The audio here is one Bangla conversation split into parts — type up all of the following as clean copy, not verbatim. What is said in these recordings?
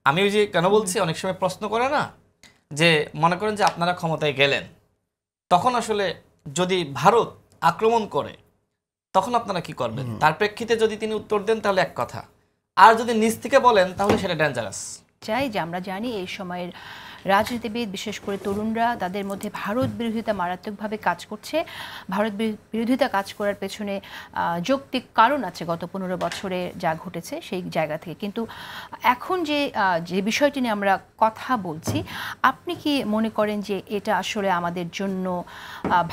আমি ওই যে কেন বলছি অনেক সময় প্রশ্ন করে না যে মনে করেন যে আপনারা ক্ষমতায় গেলেন, তখন আসলে যদি ভারত আক্রমণ করে তখন আপনারা কি করবেন, তার প্রেক্ষিতে যদি তিনি উত্তর দেন তাহলে এক কথা, আর যদি নিজ থেকে বলেন তাহলে সেটা ডেঞ্জারাস। চাই যে আমরা জানি এই সময়ের রাজনীতিবিদ বিশেষ করে তরুণরা তাদের মধ্যে ভারত বিরোধিতা মারাত্মকভাবে কাজ করছে। ভারত বিরোধিতা কাজ করার পেছনে যৌক্তিক কারণ আছে গত 15 বছরে যা ঘটেছে সেই জায়গা থেকে। কিন্তু এখন যে বিষয়টি নিয়ে আমরা কথা বলছি, আপনি কি মনে করেন যে এটা আসলে আমাদের জন্য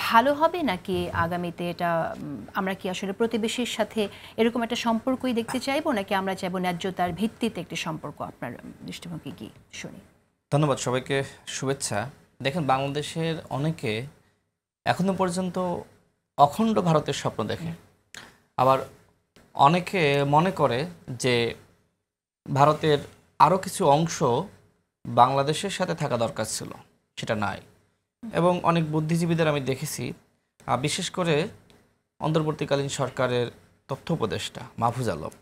ভালো হবে, নাকি আগামীতে এটা আমরা কি আসলে প্রতিবেশীর সাথে এরকম একটা সম্পর্কই দেখতে চাইবো, নাকি আমরা চাইবো ন্যায্যতার ভিত্তিতে একটি সম্পর্ক? আপনার দৃষ্টিভঙ্গি কি শুনি। ধন্যবাদ, সবাইকে শুভেচ্ছা। দেখেন, বাংলাদেশের অনেকে এখনো পর্যন্ত অখণ্ড ভারতের স্বপ্ন দেখে, আবার অনেকে মনে করে যে ভারতের আরও কিছু অংশ বাংলাদেশের সাথে থাকা দরকার ছিল, সেটা নাই। এবং অনেক বুদ্ধিজীবীদের আমি দেখেছি, বিশেষ করে অন্তর্বর্তীকালীন সরকারের তথ্য উপদেষ্টা মাহফুজ আলম,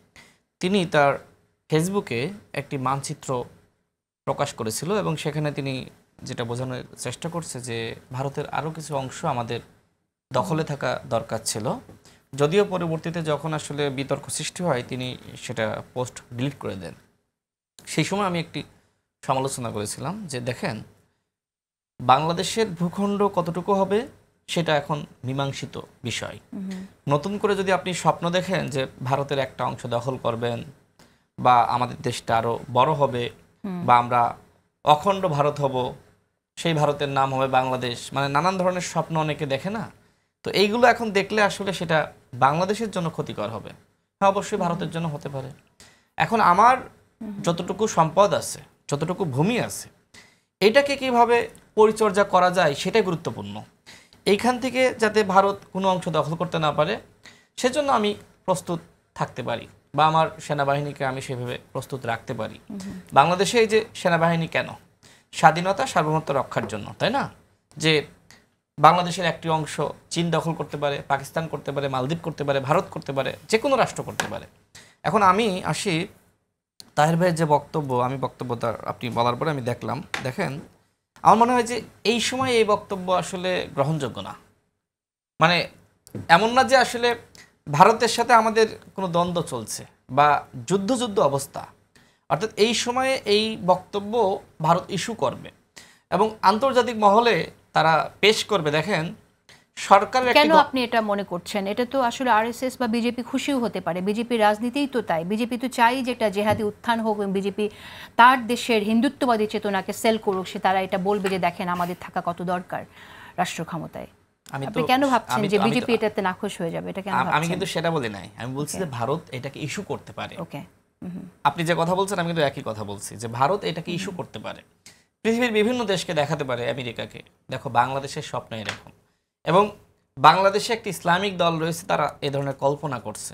তিনি তার ফেসবুকে একটি মানচিত্র প্রকাশ করেছিল এবং সেখানে তিনি যেটা বোঝানোর চেষ্টা করছে যে ভারতের আরও কিছু অংশ আমাদের দখলে থাকা দরকার ছিল। যদিও পরবর্তীতে যখন আসলে বিতর্ক সৃষ্টি হয় তিনি সেটা পোস্ট ডিলিট করে দেন। সেই সময় আমি একটি সমালোচনা করেছিলাম যে দেখেন, বাংলাদেশের ভূখণ্ড কতটুকু হবে সেটা এখন মীমাংসিত বিষয়। নতুন করে যদি আপনি স্বপ্ন দেখেন যে ভারতের একটা অংশ দখল করবেন বা আমাদের দেশটা আরও বড় হবে বা আমরা অখণ্ড ভারত হব, সেই ভারতের নাম হবে বাংলাদেশ, মানে নানান ধরনের স্বপ্ন অনেকে দেখে না, তো এইগুলো এখন দেখলে আসলে সেটা বাংলাদেশের জন্য ক্ষতিকর হবে। হ্যাঁ, অবশ্যই ভারতের জন্য হতে পারে। এখন আমার যতটুকু সম্পদ আছে, যতটুকু ভূমি আছে, এটাকে কিভাবে পরিচর্যা করা যায় সেটাই গুরুত্বপূর্ণ। এইখান থেকে যাতে ভারত কোনো অংশ দখল করতে না পারে সেজন্য আমি প্রস্তুত থাকতে পারি বা আমার সেনাবাহিনীকে আমি সেভাবে প্রস্তুত রাখতে পারি। বাংলাদেশে এই যে সেনাবাহিনী কেন, স্বাধীনতা সার্বভৌমত্ব রক্ষার জন্য, তাই না? যে বাংলাদেশের একটি অংশ চীন দখল করতে পারে, পাকিস্তান করতে পারে, মালদ্বীপ করতে পারে, ভারত করতে পারে, যে কোনো রাষ্ট্র করতে পারে। এখন আমি আসি তাহের ভাইয়ের যে বক্তব্য, আমি বক্তব্যটা আপনি বলার পরে আমি দেখেন আমার মনে হয় যে এই সময় এই বক্তব্য আসলে গ্রহণযোগ্য না। মানে এমন না যে আসলে ভারতের সাথে আমাদের কোনো দ্বন্দ্ব চলছে বা যুদ্ধ অবস্থা, অর্থাৎ এই সময়ে এই বক্তব্য ভারত ইস্যু করবে এবং আন্তর্জাতিক মহলে তারা পেশ করবে। দেখেন, সরকারের কেন আপনি এটা মনে করছেন? এটা তো আসলে আরএসএস বা বিজেপি খুশিও হতে পারে। বিজেপির রাজনীতিই তো তাই। বিজেপি তো চাই যে এটা জেহাদি উত্থান হোক এবং বিজেপি তার দেশের হিন্দুত্ববাদী চেতনাকে সেল করুক। তারা এটা বলবে যে দেখেন আমাদের থাকা কত দরকার রাষ্ট্র ক্ষমতায়। আপনি কেন ভাবছেন যে বিজেপি এটাতে নাখোশ হয়ে যাবে? এটা কেন ভাবছেন? আমি কিন্তু সেটা বলি নাই, আমি বলছি যে ভারত এটাকে ইস্যু করতে পারে। ওকে, আপনি যে কথা বলছেন আমি কিন্তু একই কথা বলছি যে ভারত এটাকে ইস্যু করতে পারে, পৃথিবীর বিভিন্ন দেশকে দেখাতে পারে, আমেরিকাকে, দেখো বাংলাদেশের স্বপ্ন এরকম। এবং বাংলাদেশে একটি ইসলামিক দল রয়েছে, তারা এই ধরনের কল্পনা করছে।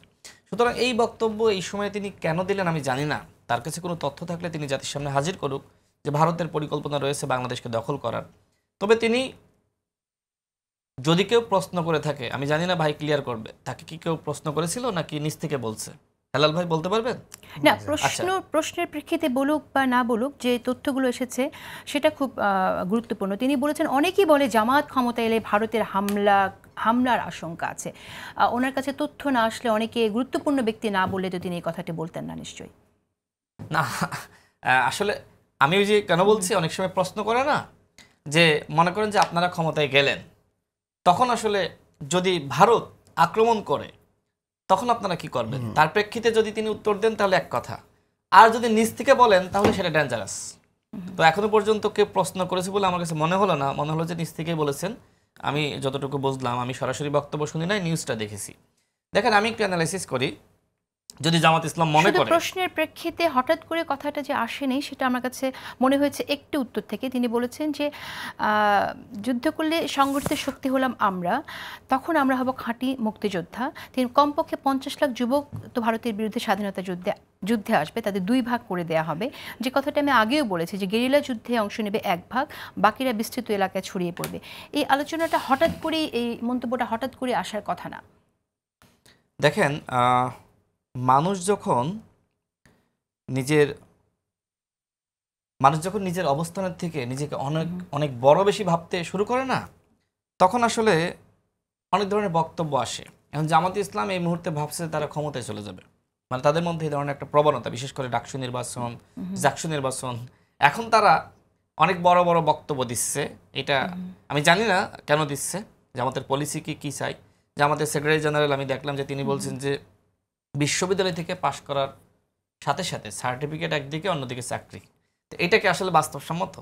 সুতরাং এই বক্তব্য এই সময়ে তিনি কেন দিলেন আমি জানি না। তার কাছে কোনো তথ্য থাকলে তিনি জাতির সামনে হাজির করুক যে ভারতের পরিকল্পনা রয়েছে বাংলাদেশকে দখল করার। তবে তিনি যদি কেউ প্রশ্ন করে থাকে, আমি জানি না ভাই ক্লিয়ার করবে, তাকে কি কেউ প্রশ্ন করেছিল নাকি নিজ থেকে বলছে? হেলাল ভাই বলতে পারবেন? না, প্রশ্নের প্রেক্ষিতে বলুক বা না বলুক, যে তথ্যগুলো এসেছে সেটা খুব গুরুত্বপূর্ণ। তিনি বলেছেন অনেকেই বলে জামাত ক্ষমতা এলে ভারতের হামলার আশঙ্কা আছে। ওনার কাছে তথ্য না আসলে, অনেকে গুরুত্বপূর্ণ ব্যক্তি না বললে তো তিনি এই কথাটি বলতেন না নিশ্চয়ই। না, আসলে আমি ওই যে কেন বলছি অনেক সময় প্রশ্ন করে না যে মনে করেন যে আপনারা ক্ষমতায় গেলেন, তখন আসলে যদি ভারত আক্রমণ করে তখন আপনারা কি করবেন, তার প্রেক্ষিতে যদি তিনি উত্তর দেন তাহলে এক কথা, আর যদি নিজ থেকে বলেন তাহলে সেটা ডেঞ্জারাস। তো এখনো পর্যন্ত কেউ প্রশ্ন করেছে বলে আমার কাছে মনে হলো না, মনে হলো যে নিজ থেকেই বলেছেন। আমি যতটুকু বুঝলাম, আমি সরাসরি বক্তব্য শুনি নাই, নিউজটা দেখেছি। দেখেন, আমি একটু অ্যানালাইসিস করি। যদি জামাত ইসলাম মনে করে, প্রশ্নের প্রেক্ষিতে হঠাৎ করে কথাটা যে আসেনি সেটা আমার কাছে মনে হয়েছে একটি উত্তর থেকে। তিনি বলেছেন যে যুদ্ধ করলে সংগঠিত শক্তি হলাম আমরা, তখন আমরা হব খাঁটি মুক্তিযোদ্ধা। তিনি কমপক্ষে 50 লাখ যুবক তো ভারতের বিরুদ্ধে স্বাধীনতা যুদ্ধে আসবে, তাদের 2 ভাগ করে দেয়া হবে। যে কথাটা আমি আগেও বলেছি যে গেরিলা যুদ্ধে অংশ নেবে 1 ভাগ, বাকিরা বিস্তৃত এলাকায় ছড়িয়ে পড়বে। এই আলোচনাটা হঠাৎ করেই, এই মন্তব্যটা হঠাৎ করে আসার কথা না। দেখেন, মানুষ যখন নিজের মানুষ যখন নিজের অবস্থানের থেকে নিজেকে অনেক অনেক বড় বেশি ভাবতে শুরু করে না, তখন আসলে অনেক ধরনের বক্তব্য আসে। এখন জামাতে ইসলাম এই মুহূর্তে ভাবছে তারা ক্ষমতায় চলে যাবে, মানে তাদের মধ্যে এই ধরনের একটা প্রবণতা, বিশেষ করে ডাকসু নির্বাচন, জাকসু নির্বাচন, এখন তারা অনেক বড় বড় বক্তব্য দিচ্ছে। এটা আমি জানি না কেন দিচ্ছে, জামাতের পলিসি কি চাই। জামাতের সেক্রেটারি জেনারেল আমি দেখলাম যে তিনি বলছেন যে বিশ্ববিদ্যালয় থেকে পাশ করার সাথে সাথে সার্টিফিকেট একদিকে, অন্যদিকে চাকরি। তো এটাকে আসলে বাস্তবসম্মত?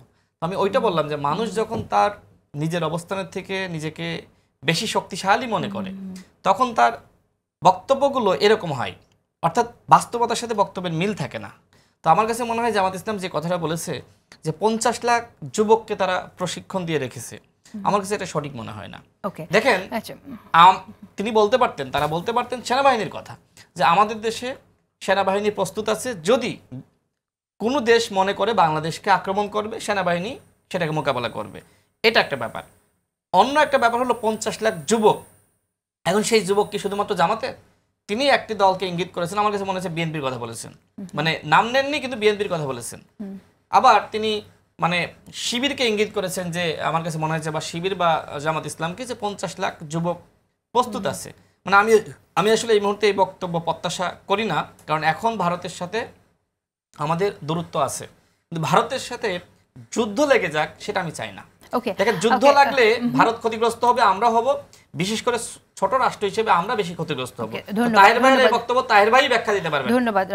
আমি ওইটা বললাম যে মানুষ যখন তার নিজের অবস্থানের থেকে নিজেকে বেশি শক্তিশালী মনে করে, তখন তার বক্তব্যগুলো এরকম হয়, অর্থাৎ বাস্তবতার সাথে বক্তব্যের মিল থাকে না। তো আমার কাছে মনে হয় জামাত ইসলাম যে কথাটা বলেছে যে 50 লাখ যুবককে তারা প্রশিক্ষণ দিয়ে রেখেছে, আমার কাছে এটা সঠিক মনে হয় না। দেখেন, তিনি বলতে পারতেন, তারা বলতে পারতেন সেনাবাহিনীর কথা, যে আমাদের দেশে সেনাবাহিনী প্রস্তুত আছে, যদি কোনো দেশ মনে করে বাংলাদেশকে আক্রমণ করবে, সেনাবাহিনী সেটাকে মোকাবেলা করবে। এটা একটা ব্যাপার। অন্য একটা ব্যাপার হলো 50 লাখ যুবক। এখন সেই যুবক কি শুধুমাত্র জামাতে? তিনি একটি দলকে ইঙ্গিত করেছেন, আমার কাছে মনে হচ্ছে বিএনপির কথা বলেছেন, মানে নাম নেননি কিন্তু বিএনপির কথা বলেছেন। আবার তিনি মানে শিবিরকে ইঙ্গিত করেছেন, যে আমার কাছে মনে হয়েছে বা শিবির বা জামাত ইসলামকে, যে 50 লাখ যুবক প্রস্তুত আছে। মানে আমি আসলে এই মুহূর্তে এই বক্তব্য প্রত্যাশা করি না, কারণ এখন ভারতের সাথে আমাদের দূরত্ব আছে, কিন্তু ভারতের সাথে যুদ্ধ লেগে যাক সেটা আমি চাই না। দেখেন, যুদ্ধ লাগলে ভারত ক্ষতিগ্রস্ত হবে, আমরা হব, বিশেষ করে ছোট রাষ্ট্র হিসেবে আমরা বেশি ক্ষতিগ্রস্ত হব। তাহের ভাইয়ের এই বক্তব্য তাহের ভাই ব্যাখ্যা দিতে পারবেন। ধন্যবাদ।